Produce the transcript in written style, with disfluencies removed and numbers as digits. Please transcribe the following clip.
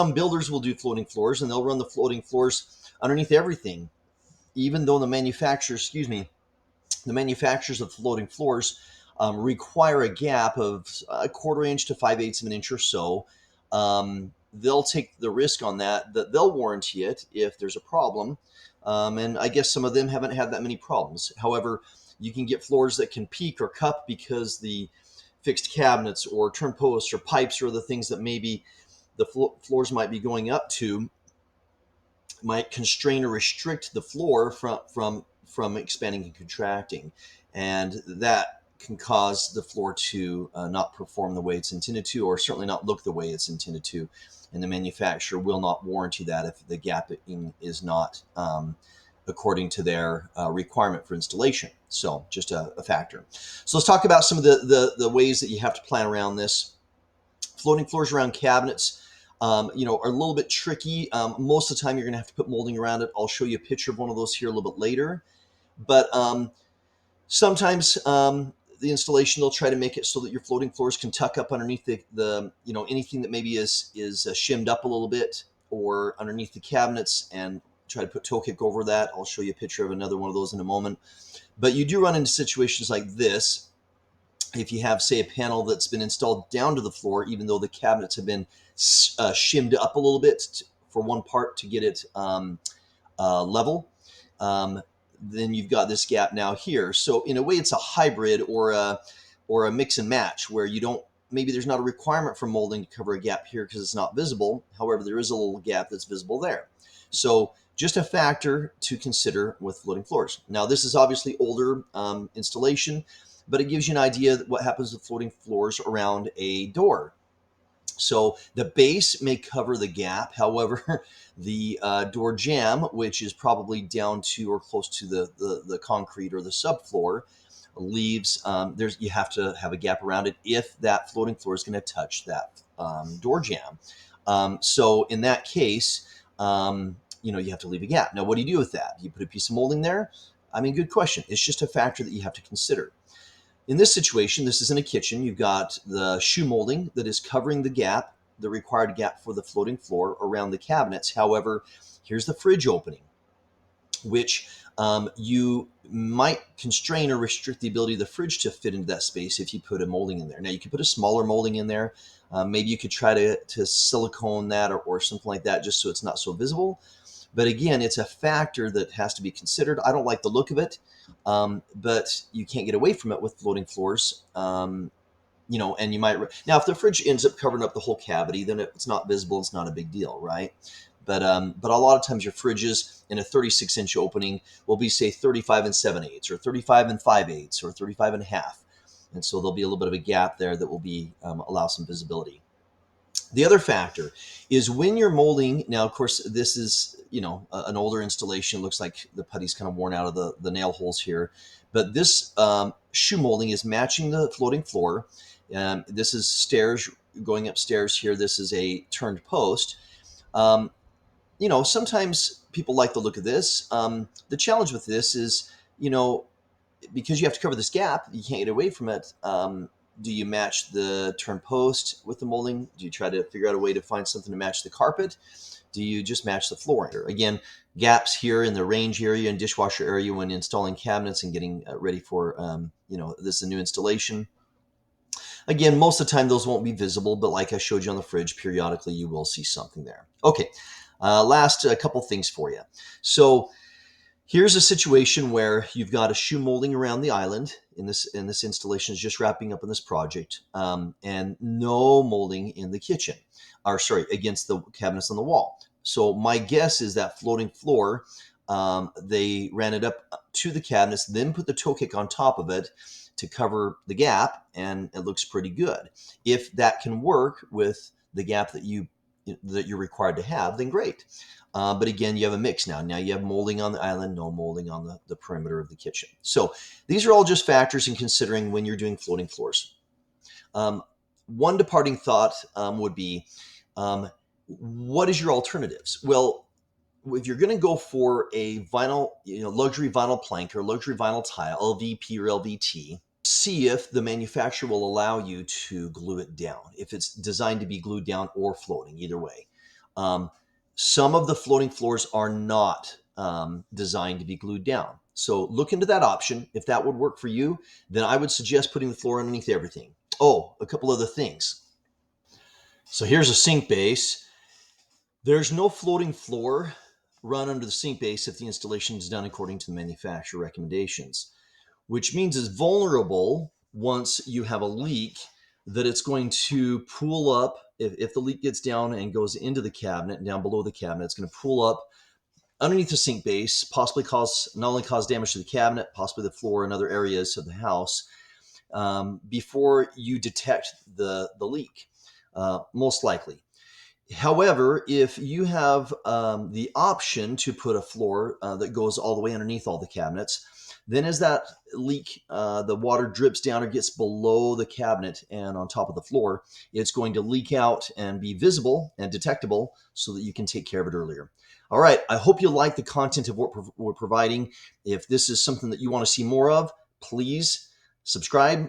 Some builders will do floating floors, and they'll run the floating floors underneath everything, even though the manufacturers, the manufacturers of floating floors require a gap of a quarter inch to 5/8 of an inch or so. They'll take the risk on that they'll warranty it if there's a problem. And I guess some of them haven't had that many problems. However, you can get floors that can peak or cup because the fixed cabinets or turn posts or pipes or the things that maybe the floors might be going up to might constrain or restrict the floor from expanding and contracting, and that can cause the floor to not perform the way it's intended to, or certainly not look the way it's intended to. And the manufacturer will not warranty that if the gapping is not according to their requirement for installation. So just a factor. So let's talk about some of the ways that you have to plan around this. Floating floors around cabinets, are a little bit tricky. Most of the time, you're going to have to put molding around it. I'll show you a picture of one of those here a little bit later. But sometimes the installation, they'll try to make it so that your floating floors can tuck up underneath the anything that maybe is shimmed up a little bit, or underneath the cabinets, and try to put toe kick over that. I'll show you a picture of another one of those in a moment. But you do run into situations like this if you have, say, a panel that's been installed down to the floor, even though the cabinets have been shimmed up a little bit for one part to get it level. Then you've got this gap now here. So in a way, it's a hybrid or a mix and match, where you don't, maybe there's not a requirement for molding to cover a gap here because it's not visible. However, there is a little gap that's visible there. So just a factor to consider with floating floors. Now, this is obviously older installation, but it gives you an idea of what happens with floating floors around a door. So the base may cover the gap. However, the door jamb, which is probably down to or close to the concrete or the subfloor, leaves, you have to have a gap around it if that floating floor is going to touch that door jamb. So in that case, you have to leave a gap. Now, what do you do with that? You put a piece of molding there? I mean, good question. It's just a factor that you have to consider. In this situation, this is in a kitchen. You've got the shoe molding that is covering the gap, the required gap for the floating floor around the cabinets. However, here's the fridge opening, which you might constrain or restrict the ability of the fridge to fit into that space if you put a molding in there. Now, you could put a smaller molding in there. Maybe you could try to silicone that or something like that, just so it's not so visible. But again, it's a factor that has to be considered. I don't like the look of it, but you can't get away from it with floating floors. And you might, now if the fridge ends up covering up the whole cavity, then it's not visible. It's not a big deal, right? But a lot of times your fridges in a 36-inch opening will be, say, 35 and 7/8, or 35 and 5/8, or 35 and a half. And so there'll be a little bit of a gap there that will be allow some visibility. The other factor is when you're molding. Now, of course, this is, an older installation. It looks like the putty's kind of worn out of the nail holes here. But this shoe molding is matching the floating floor. This is stairs going upstairs here. This is a turned post. Sometimes people like the look of this. The challenge with this is, because you have to cover this gap, you can't get away from it. Do you match the turn post with the molding? Do you try to figure out a way to find something to match the carpet? Do you just match the flooring? Again, gaps here in the range area and dishwasher area when installing cabinets and getting ready for, this is a new installation. Again, most of the time those won't be visible, but like I showed you on the fridge, periodically you will see something there. Okay, last couple things for you. So here's a situation where you've got a shoe molding around the island. In this installation is just wrapping up in this project, and no molding in the kitchen, against the cabinets on the wall. So my guess is that floating floor, they ran it up to the cabinets, then put the toe kick on top of it to cover the gap, and it looks pretty good. If that can work with the gap that you're required to have, then great. But again, you have a mix now. Now you have molding on the island, no molding on the perimeter of the kitchen. So these are all just factors in considering when you're doing floating floors. One departing thought would be, what is your alternatives? Well, if you're going to go for a vinyl, luxury vinyl plank or luxury vinyl tile, LVP or LVT, see if the manufacturer will allow you to glue it down, if it's designed to be glued down or floating, either way. Um, some of the floating floors are not designed to be glued down. So look into that option. If that would work for you, then I would suggest putting the floor underneath everything. Oh, a couple other things. So here's a sink base. There's no floating floor run under the sink base if the installation is done according to the manufacturer recommendations, which means it's vulnerable once you have a leak, that it's going to pool up. If the leak gets down and goes into the cabinet and down below the cabinet, it's going to pool up underneath the sink base, possibly not only cause damage to the cabinet, possibly the floor and other areas of the house, before you detect the leak, most likely. However, if you have the option to put a floor that goes all the way underneath all the cabinets, then as that leak, the water drips down or gets below the cabinet and on top of the floor, it's going to leak out and be visible and detectable so that you can take care of it earlier. All right, I hope you like the content of what we're providing. If this is something that you want to see more of, please subscribe